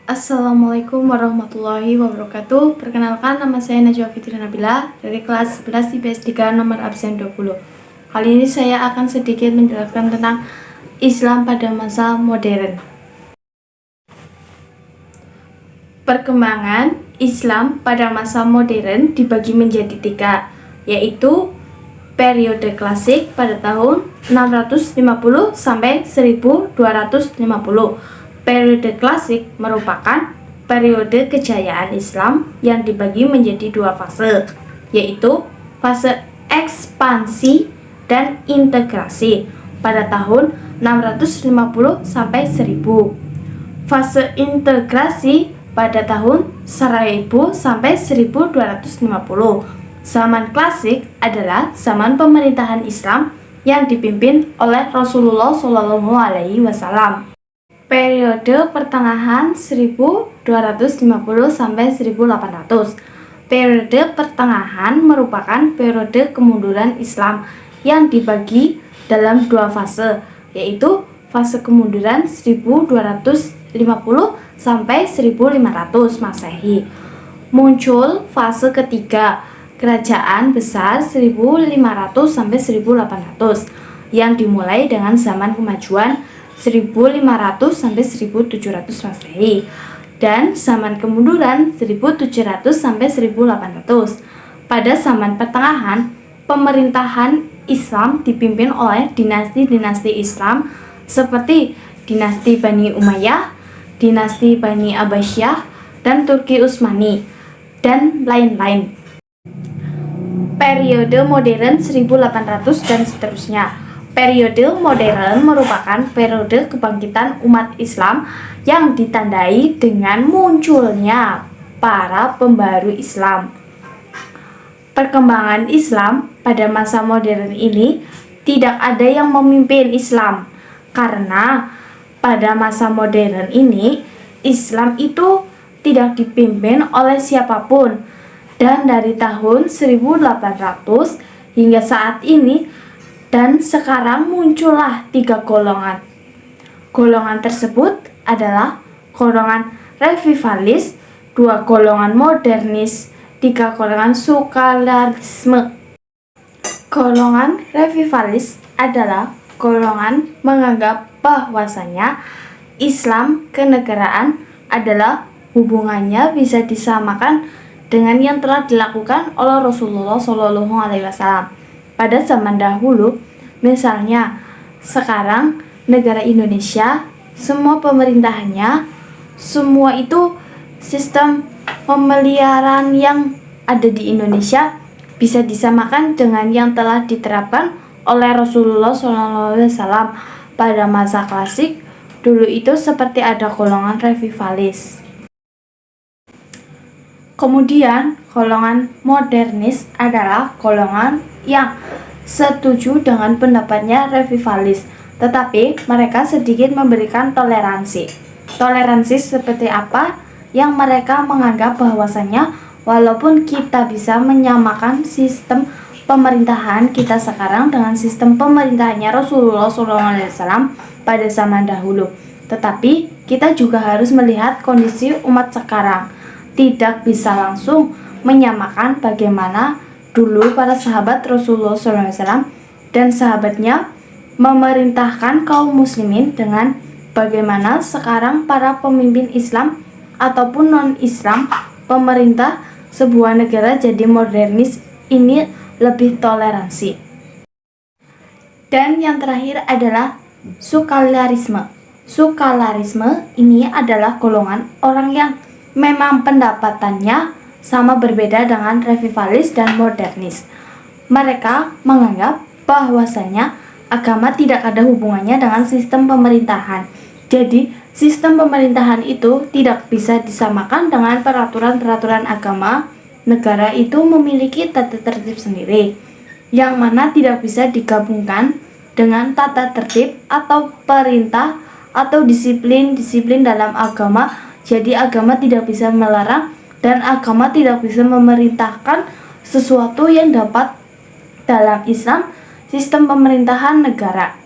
Assalamualaikum warahmatullahi wabarakatuh. Perkenalkan, nama saya Najwa Fitri Nabila dari kelas 11 IPS 3 nomor absen 20. Kali ini saya akan sedikit menjelaskan tentang Islam pada masa modern. Perkembangan Islam pada masa modern dibagi menjadi 3, yaitu periode klasik pada tahun 650 sampai 1250. Periode klasik merupakan periode kejayaan Islam yang dibagi menjadi 2 fase, yaitu fase ekspansi dan integrasi pada tahun 650 sampai 1000. Fase integrasi pada tahun 1000 sampai 1250. Zaman klasik adalah zaman pemerintahan Islam yang dipimpin oleh Rasulullah SAW. Periode pertengahan 1250 sampai 1800. Periode pertengahan merupakan periode kemunduran Islam yang dibagi dalam 2 fase, yaitu fase kemunduran 1250 sampai 1500 Masehi. Muncul fase ketiga, kerajaan besar 1500 sampai 1800 yang dimulai dengan zaman kemajuan 1500 sampai 1700 Masehi dan zaman kemunduran 1700 sampai 1800. Pada zaman pertengahan, pemerintahan Islam dipimpin oleh dinasti-dinasti Islam seperti dinasti Bani Umayyah, dinasti Bani Abbasiyah, dan Turki Utsmani, dan lain-lain. Periode modern 1800 dan seterusnya. Periode modern merupakan periode kebangkitan umat Islam yang ditandai dengan munculnya para pembaru Islam. Perkembangan Islam pada masa modern ini tidak ada yang memimpin Islam, karena pada masa modern ini Islam itu tidak dipimpin oleh siapapun, dan dari tahun 1800 hingga saat ini dan sekarang muncullah 3 golongan. Golongan tersebut adalah golongan revivalis, 2 golongan modernis, 3 golongan sukalarisme. Golongan revivalis adalah golongan menganggap bahwasanya Islam kenegaraan adalah hubungannya bisa disamakan dengan yang telah dilakukan oleh Rasulullah SAW pada zaman dahulu. Misalnya sekarang negara Indonesia, semua pemerintahannya, semua itu sistem pemeliharaan yang ada di Indonesia bisa disamakan dengan yang telah diterapkan oleh Rasulullah SAW pada masa klasik. Dulu itu seperti ada golongan revivalis. Kemudian golongan modernis adalah golongan yang setuju dengan pendapatnya revivalis, tetapi mereka sedikit memberikan toleransi. Toleransi seperti apa? Yang mereka menganggap bahwasanya walaupun kita bisa menyamakan sistem pemerintahan kita sekarang dengan sistem pemerintahannya Rasulullah SAW pada zaman dahulu, tetapi kita juga harus melihat kondisi umat sekarang. Tidak bisa langsung menyamakan bagaimana dulu para sahabat Rasulullah SAW dan sahabatnya memerintahkan kaum muslimin dengan bagaimana sekarang para pemimpin Islam ataupun non-Islam pemerintah sebuah negara jadi modernis ini lebih toleransi. Dan yang terakhir adalah sukalarisme. Sukalarisme ini adalah golongan orang yang memang pendapatannya sama berbeda dengan revivalis dan modernis. Mereka menganggap bahwasanya agama tidak ada hubungannya dengan sistem pemerintahan. Jadi, sistem pemerintahan itu tidak bisa disamakan dengan peraturan-peraturan agama. Negara itu memiliki tata tertib sendiri, yang mana tidak bisa digabungkan dengan tata tertib atau perintah atau disiplin-disiplin dalam agama. Jadi agama tidak bisa melarang dan agama tidak bisa memerintahkan sesuatu yang dapat dalam Islam sistem pemerintahan negara.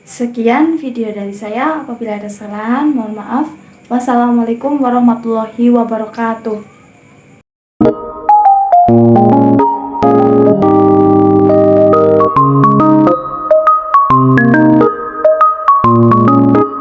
Sekian video dari saya, apabila ada kesalahan mohon maaf. Wassalamualaikum warahmatullahi wabarakatuh.